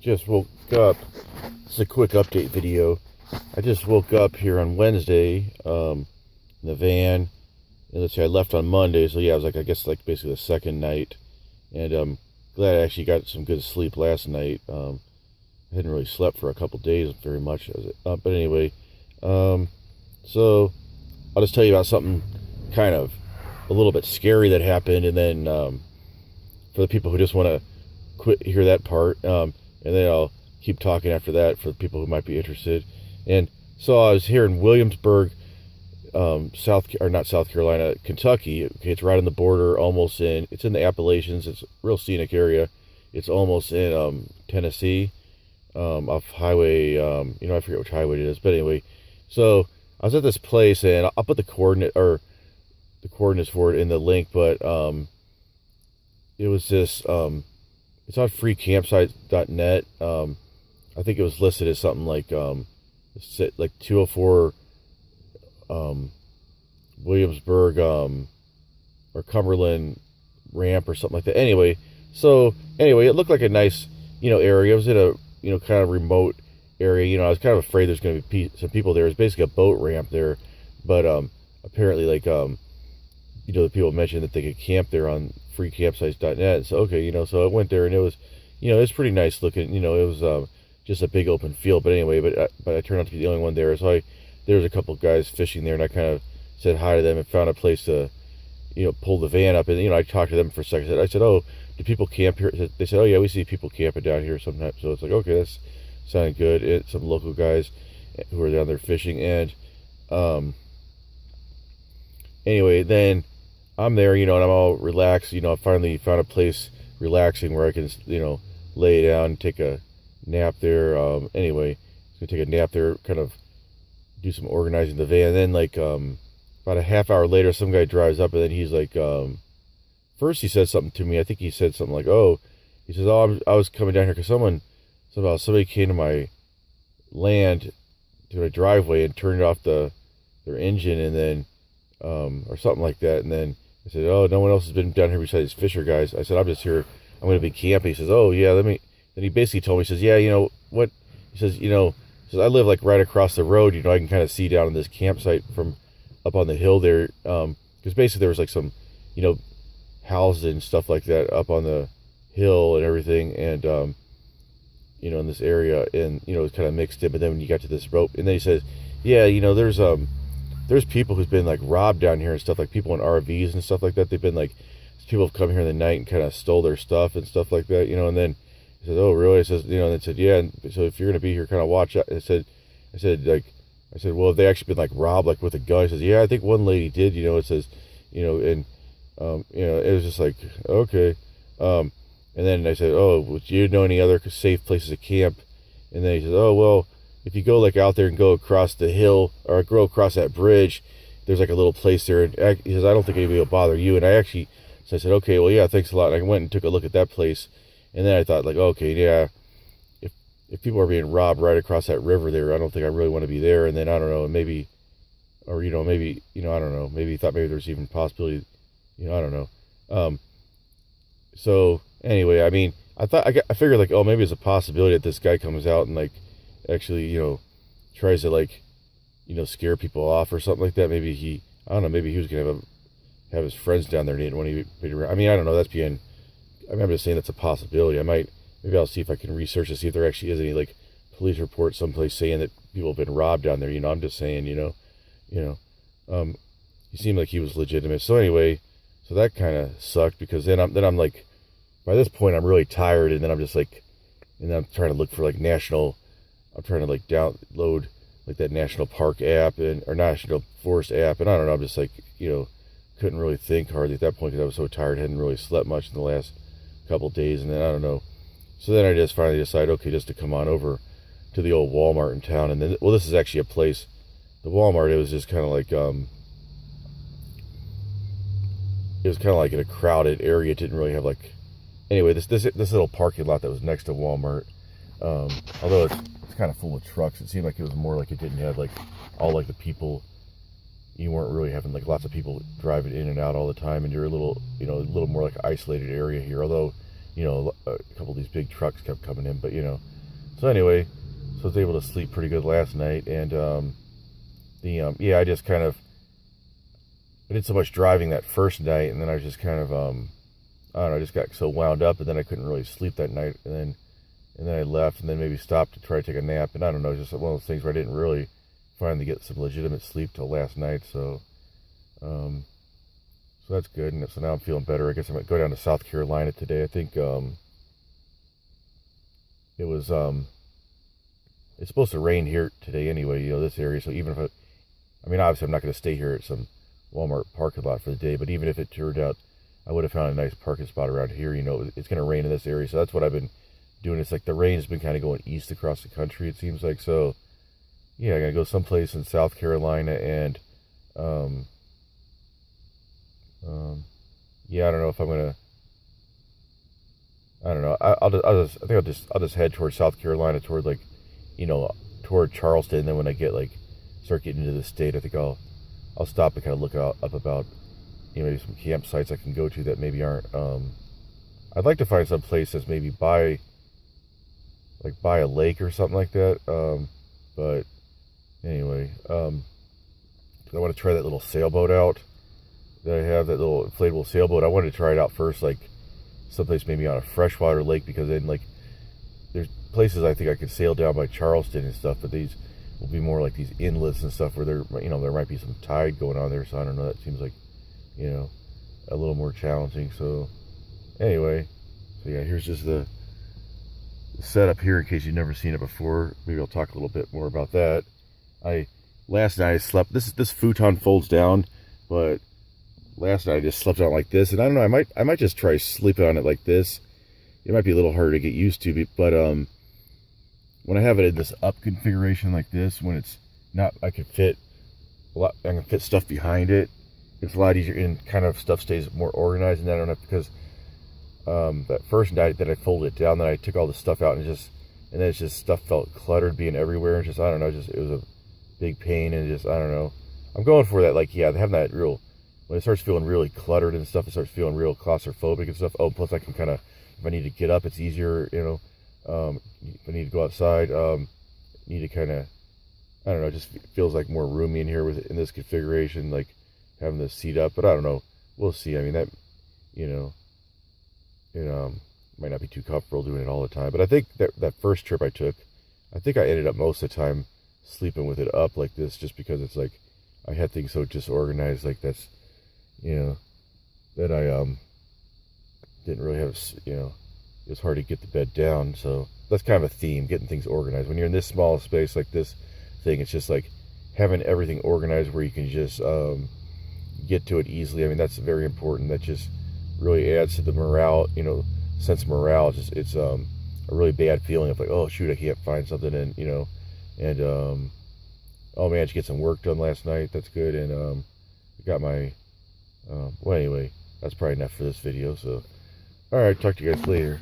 just woke up. This is a quick update video. I just woke up here on Wednesday, in the van. And let's see, I left on Monday, so yeah, it was like, I guess, like basically the second night. And glad I actually got some good sleep last night. I hadn't really slept for a couple days very much. But anyway, so I'll just tell you about something kind of a little bit scary that happened, and then for the people who just want to hear that part, and then I'll keep talking after that for the people who might be interested. And so I was here in Williamsburg, not South Carolina, Kentucky. Okay, it's right on the border, it's in the Appalachians. It's a real scenic area. It's almost in Tennessee, off highway, I forget which highway it is, but anyway. So I was at this place, and I'll put the coordinates for it in the link, but it was this, it's on freecampsite.net. I think it was listed as something like 204 Williamsburg or Cumberland ramp or something like that. Anyway, it looked like a nice, area. It was in a, kind of remote area. I was kind of afraid there's going to be some people there. It's basically a boat ramp there, but apparently, the people mentioned that they could camp there on freecampsites.net. So okay, so I went there, and it was, it was pretty nice looking. It was just a big open field. But anyway, but I turned out to be the only one there. So there was a couple of guys fishing there, and I kind of said hi to them and found a place to, pull the van up. And I talked to them for a second. I said, "Oh, do people camp here?" They said, "Oh yeah, we see people camping down here sometimes." So it's like, okay, that's sounded good. Some local guys who were down there fishing, and anyway, then I'm there, and I'm all relaxed. I finally found a place relaxing where I can, lay down and take a nap there. Anyway, I'm gonna take a nap there, kind of do some organizing the van. And then about a half hour later, some guy drives up, and then he's like, first he said something to me. I think he said something like, "Oh," he says, "Oh, I was coming down here because somebody came to my land, to my driveway, and turned off their engine, and then or something like that." And then I said, "Oh, no one else has been down here besides Fisher guys." I said, "I'm just here. I'm going to be camping." He says, "Oh yeah, let me." Then he basically told me, he says, "Yeah, what?" He says, "I live like right across the road. I can kind of see down in this campsite from up on the hill there, because basically there was like some, houses and stuff like that up on the hill and everything, and in this area, and it was kind of mixed in. But then when you got to this rope, and then he says, "Yeah, there's people who's been like robbed down here and stuff, like people in RVs and stuff like that. They've been like, people have come here in the night and kind of stole their stuff and stuff like that, And then he says, "Oh, really?" He says, and they said, "Yeah. And so if you're going to be here, kind of watch out." I said, "Well, have they actually been like robbed, like with a gun?" He says, "Yeah, I think one lady did." It says, and it was just like, okay. And then I said, "Oh, do you know any other safe places to camp?" And then he says, "Oh, well, if you go like out there and go across the hill or go across that bridge, there's like a little place there." And he says, "I don't think anybody will bother you." And I said, "Okay, well, yeah, thanks a lot." And I went and took a look at that place. And then I thought, like, okay, yeah, if people are being robbed right across that river there, I don't think I really want to be there. And then I don't know, maybe, or maybe, I don't know, maybe he thought maybe there's even possibility, I don't know. So anyway, I mean, I figured like, oh, maybe it's a possibility that this guy comes out and like actually, tries to like, scare people off or something like that. Maybe I don't know, maybe he was gonna have his friends down there and he didn't want to be around. I mean, I don't know. I'm just saying that's a possibility. Maybe I'll see if I can research to see if there actually is any like police report someplace saying that people have been robbed down there. I'm just saying, he seemed like he was legitimate. So anyway, so that kind of sucked, because then I'm like, by this point I'm really tired, and then I'm just like, and then I'm trying to look for like I'm trying to like download like that national park app or national forest app, and I don't know. I'm just like, couldn't really think hardly at that point because I was so tired, hadn't really slept much in the last couple of days, and then I don't know. So then I just finally decided, okay, just to come on over to the old Walmart in town, and then, well, this is actually a place. The Walmart, it was just kind of like, it was kind of like in a crowded area. It didn't really have like, anyway, this little parking lot that was next to Walmart, although it's kind of full of trucks. It seemed like it was more like it didn't have like all like the people. You weren't really having like lots of people driving in and out all the time, and you're a little more like isolated area here. Although you know, a couple of these big trucks kept coming in. But, you know, so anyway, so I was able to sleep pretty good last night. And yeah, I just kind of, I did so much driving that first night, and then I was just kind of, I don't know, I just got so wound up, and then I couldn't really sleep that night. And then I left, and then maybe stopped to try to take a nap. And I don't know, just one of those things where I didn't really finally get some legitimate sleep till last night. So that's good. And so now I'm feeling better. I guess I'm gonna go down to South Carolina today. I think it was it's supposed to rain here today anyway, you know, this area. So even if I mean, obviously I'm not going to stay here at some Walmart parking lot for the day, but even if it turned out I would have found a nice parking spot around here, you know, it's going to rain in this area. So that's what I've been doing. It's like the rain's been kind of going east across the country, it seems like. So yeah, I got to go someplace in South Carolina, and yeah, I don't know if I'm going to, I don't know. I think I'll just head towards South Carolina, toward like, you know, toward Charleston. And then when I get like, start getting into the state, I think I'll stop and kind of look up about, you know, maybe some campsites I can go to that maybe aren't, I'd like to find some place that's maybe by a lake or something like that. But anyway, I want to try that little sailboat out that I have, that little inflatable sailboat. I wanted to try it out first, like someplace maybe on a freshwater lake, because then like there's places I think I could sail down by Charleston and stuff, but these will be more like these inlets and stuff where there, you know, there might be some tide going on there. So I don't know, that seems like, you know, a little more challenging. So anyway, so yeah, here's just the setup here in case you've never seen it before. Maybe I'll talk a little bit more about that. Last night I slept, this futon folds down, but last night I just slept on it like this, and I don't know, I might just try sleeping on it like this. It might be a little harder to get used to, but when I have it in this up configuration like this, when it's not, I can fit stuff behind it. It's a lot easier, and kind of stuff stays more organized, and I don't have, because that first night that I folded it down, then I took all the stuff out, and then it's just stuff felt cluttered being everywhere, and just, I don't know, just, it was a big pain, and just, I don't know. I'm going for that, like, yeah, having that real, when it starts feeling really cluttered and stuff, it starts feeling real claustrophobic and stuff. Oh, plus I can kind of, if I need to get up, it's easier, you know. If I need to go outside, need to kind of, I don't know, it just feels like more roomy in here in this configuration, like having the seat up. But I don't know, we'll see. I mean, that, you know, it might not be too comfortable doing it all the time. But I think that first trip I took, I think I ended up most of the time sleeping with it up like this, just because it's like I had things so disorganized, like that's, you know, that I didn't really have, you know, it was hard to get the bed down. So that's kind of a theme, getting things organized. When you're in this small space like this thing, it's just like having everything organized where you can just get to it easily. I mean, that's very important. That just really adds to the morale, you know, sense of morale. It's a really bad feeling of like, oh shoot, I can't find something, and you know, and oh man, did you get some work done last night? That's good. And I got my well, anyway, that's probably enough for this video. So all right, talk to you guys later.